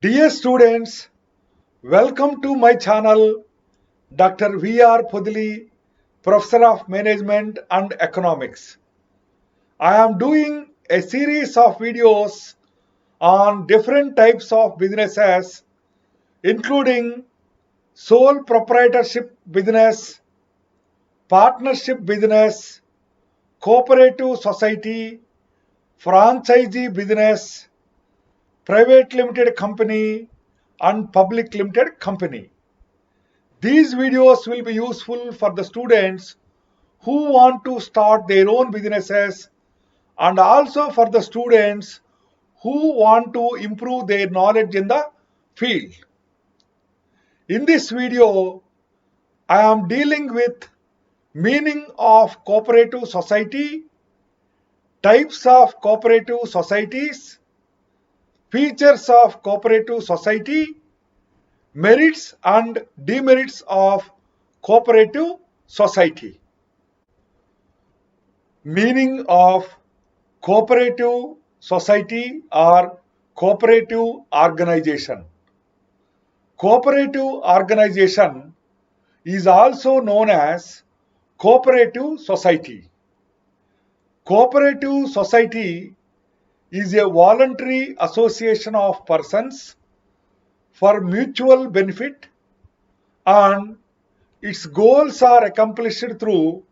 Dear students, welcome to my channel Dr. V.R. Podile, Professor of Management and Economics. I am doing a series of videos on different types of businesses including sole proprietorship business, partnership business, cooperative society, franchisee business, private limited company and public limited company. These videos will be useful for the students who want to start their own businesses and also for the students who want to improve their knowledge in the field. In this video, I am dealing with meaning of cooperative society, types of cooperative societies, features of cooperative society, merits and demerits of cooperative society. Meaning of cooperative society or cooperative organization. Cooperative organization is also known as cooperative society. Cooperative society is a voluntary association of persons for mutual benefit, and its goals are accomplished through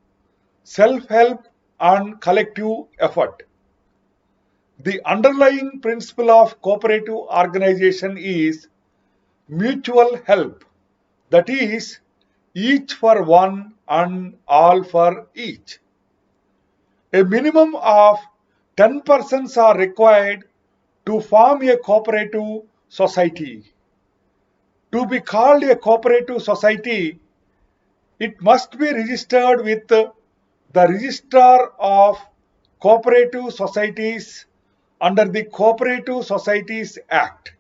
self-help and collective effort. The underlying principle of cooperative organization is mutual help, that is, each for one and all for each. A minimum of 10 persons are required to form a cooperative society. To be called a cooperative society, it must be registered with the Registrar of Cooperative Societies under the Cooperative Societies Act.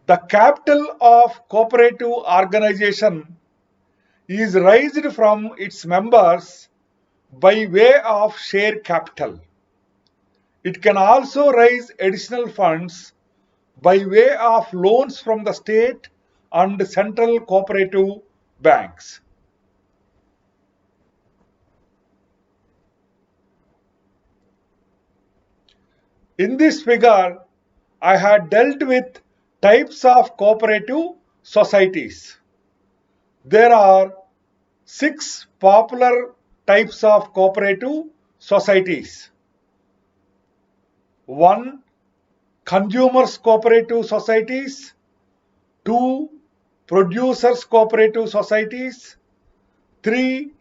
The capital of cooperative organization is raised from its members by way of share capital. It can also raise additional funds by way of loans from the state and central cooperative banks. In this figure, I had dealt with types of cooperative societies. There are 6 popular types of cooperative societies. 1. Consumers cooperative societies. 2. Producers cooperative societies. 3.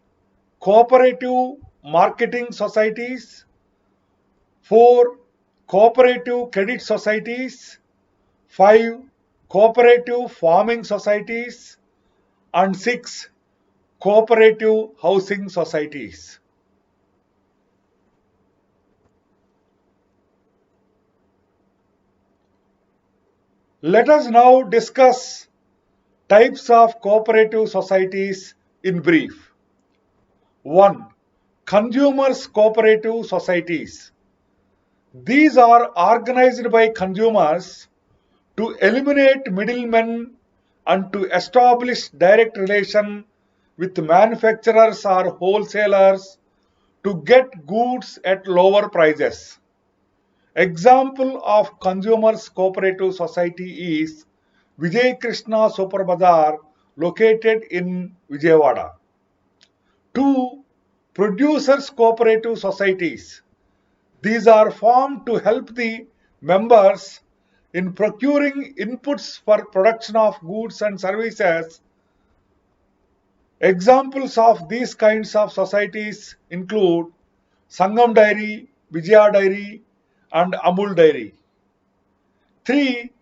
Cooperative marketing societies. 4. Cooperative credit societies. 5. Cooperative farming societies. And 6. Cooperative housing societies. Let us now discuss types of cooperative societies in brief. 1. Consumers cooperative societies. These are organized by consumers to eliminate middlemen and to establish direct relation with manufacturers or wholesalers to get goods at lower prices. Example of consumers cooperative society is Vijay Krishna Super Bazaar located in Vijayawada. 2. Producers cooperative societies. These are formed to help the members in procuring inputs for production of goods and services. Examples of these kinds of societies include Sangam Dairy, Vijaya Dairy and Amul Dairy. 3.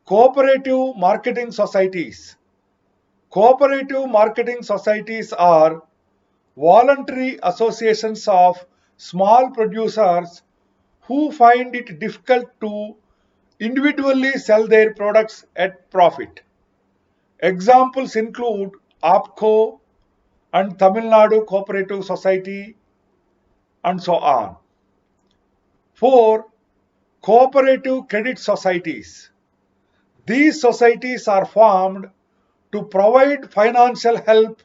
Cooperative marketing societies. Cooperative marketing societies are voluntary associations of small producers who find it difficult to individually sell their products at profit. Examples include APCO and Tamil Nadu Cooperative Society and so on. 4. Cooperative credit societies. These societies are formed to provide financial help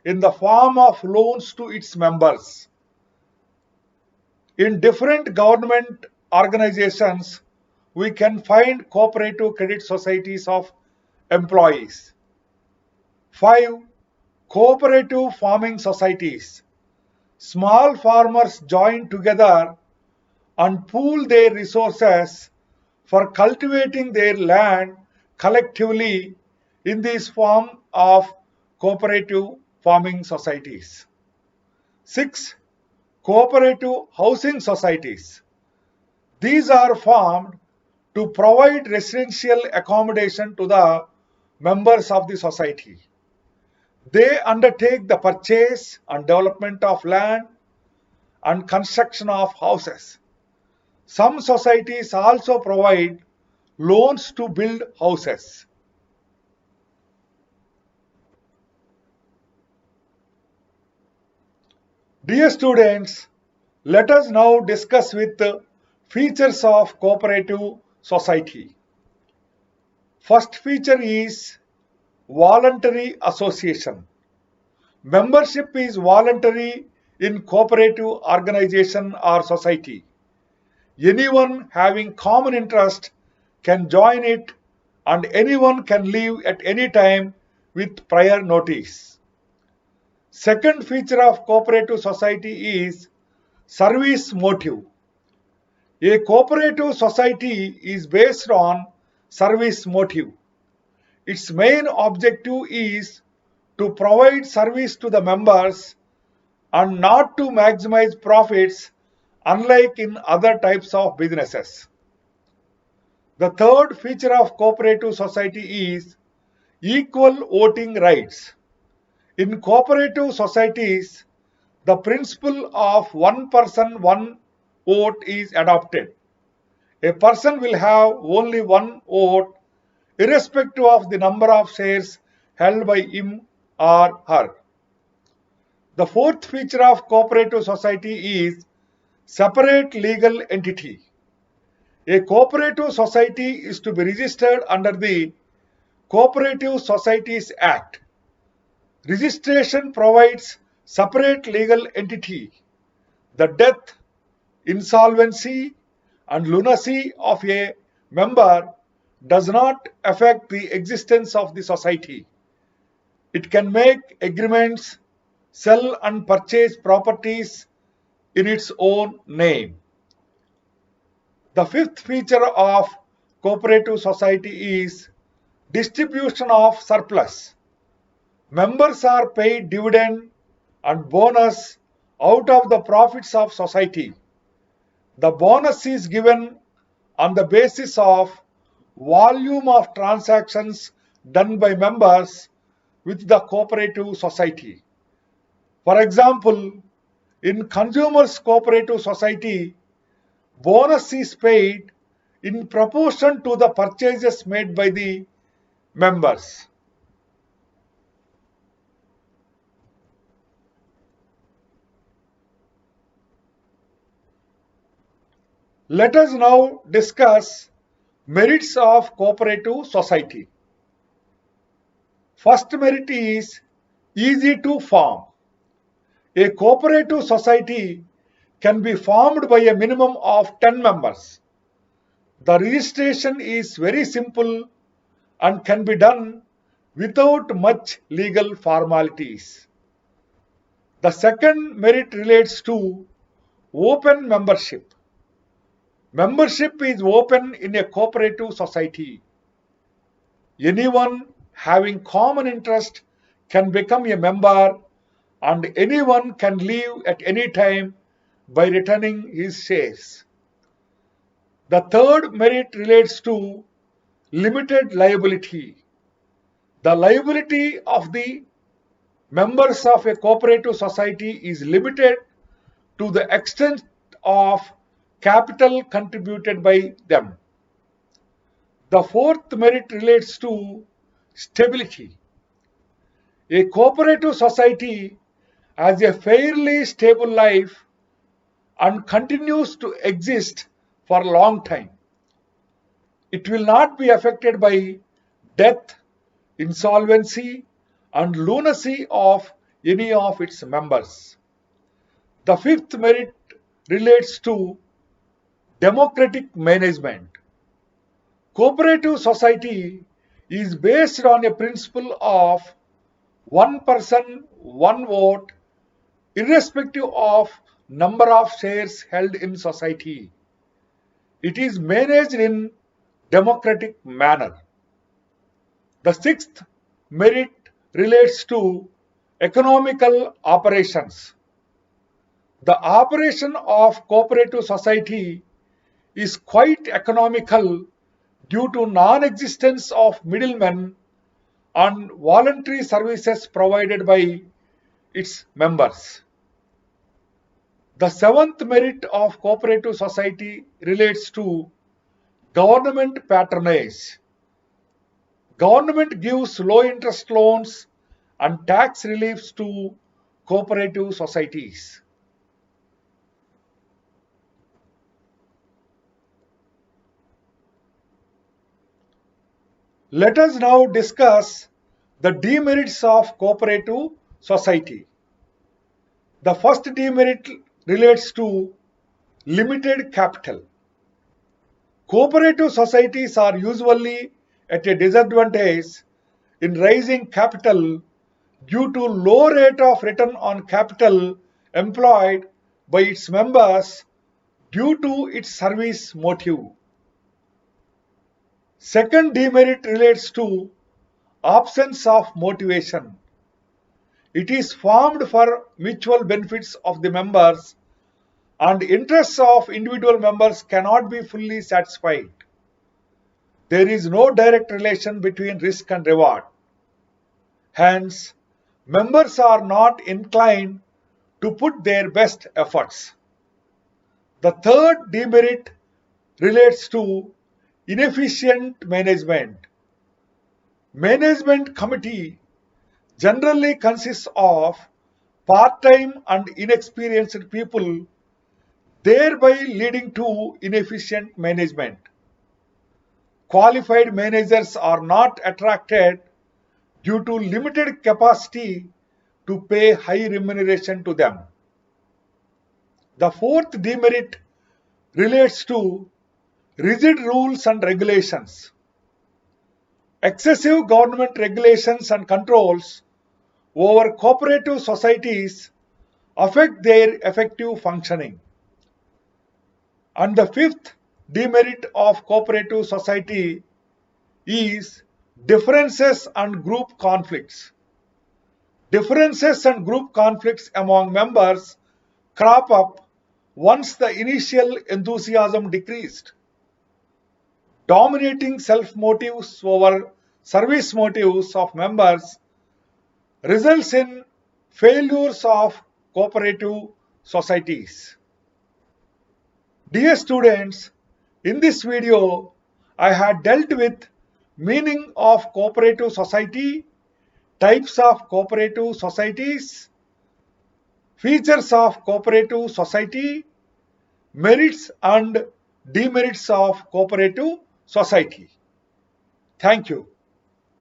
in the form of loans to its members. In different government organizations, we can find cooperative credit societies of employees. 5. Cooperative farming societies. Small farmers join together and pool their resources for cultivating their land collectively in this form of cooperative farming societies. 6. Cooperative housing societies. These are formed to provide residential accommodation to the members of the society. They undertake the purchase and development of land and construction of houses. Some societies also provide loans to build houses. Dear students, let us now discuss with the features of cooperative society. First feature is voluntary association. Membership is voluntary in cooperative organization or society. Anyone having common interest can join it and anyone can leave at any time with prior notice. Second feature of cooperative society is service motive. A cooperative society is based on service motive. Its main objective is to provide service to the members and not to maximize profits unlike in other types of businesses. The third feature of cooperative society is equal voting rights. In cooperative societies, the principle of one person, one vote is adopted. A person will have only one vote irrespective of the number of shares held by him or her. The fourth feature of cooperative society is separate legal entity. A cooperative society is to be registered under the Cooperative Societies Act. Registration provides separate legal entity. The death, insolvency, and lunacy of a member does not affect the existence of the society. It can make agreements, sell and purchase properties in its own name. The fifth feature of cooperative society is distribution of surplus. Members are paid dividend and bonus out of the profits of society. The bonus is given on the basis of volume of transactions done by members with the cooperative society. For example, in consumers cooperative society, bonus is paid in proportion to the purchases made by the members. Let us now discuss merits of cooperative society. First merit is easy to form. A cooperative society can be formed by a minimum of 10 members. The registration is very simple and can be done without much legal formalities. The second merit relates to open membership. Membership is open in a cooperative society. Anyone having common interest can become a member and anyone can leave at any time by returning his shares. The third merit relates to limited liability. The liability of the members of a cooperative society is limited to the extent of capital contributed by them. The fourth merit relates to stability. A cooperative society has a fairly stable life and continues to exist for a long time. It will not be affected by death, insolvency, and lunacy of any of its members. The fifth merit relates to democratic management. Cooperative society is based on a principle of one person, one vote, irrespective of number of shares held in society. It is managed in democratic manner. The sixth merit relates to economical operations. The operation of cooperative society is quite economical due to non-existence of middlemen and voluntary services provided by its members. The seventh merit of cooperative society relates to government patronage. Government gives low interest loans and tax reliefs to cooperative societies. Let us now discuss the demerits of cooperative society. The first demerit relates to limited capital. Cooperative societies are usually at a disadvantage in raising capital due to low rate of return on capital employed by its members due to its service motive. Second demerit relates to absence of motivation. It is formed for mutual benefits of the members and interests of individual members cannot be fully satisfied. There is no direct relation between risk and reward. Hence, members are not inclined to put their best efforts. The third demerit relates to inefficient management. Management committee generally consists of part-time and inexperienced people, thereby leading to inefficient management. Qualified managers are not attracted due to limited capacity to pay high remuneration to them. The fourth demerit relates to rigid rules and regulations. Excessive government regulations and controls over cooperative societies affect their effective functioning. And the fifth demerit of cooperative society is differences and group conflicts. Differences and group conflicts among members crop up once the initial enthusiasm decreased. Dominating self-motives over service motives of members results in failures of cooperative societies. Dear students, in this video, I had dealt with meaning of cooperative society, types of cooperative societies, features of cooperative society, merits and demerits of cooperative society. Thank you.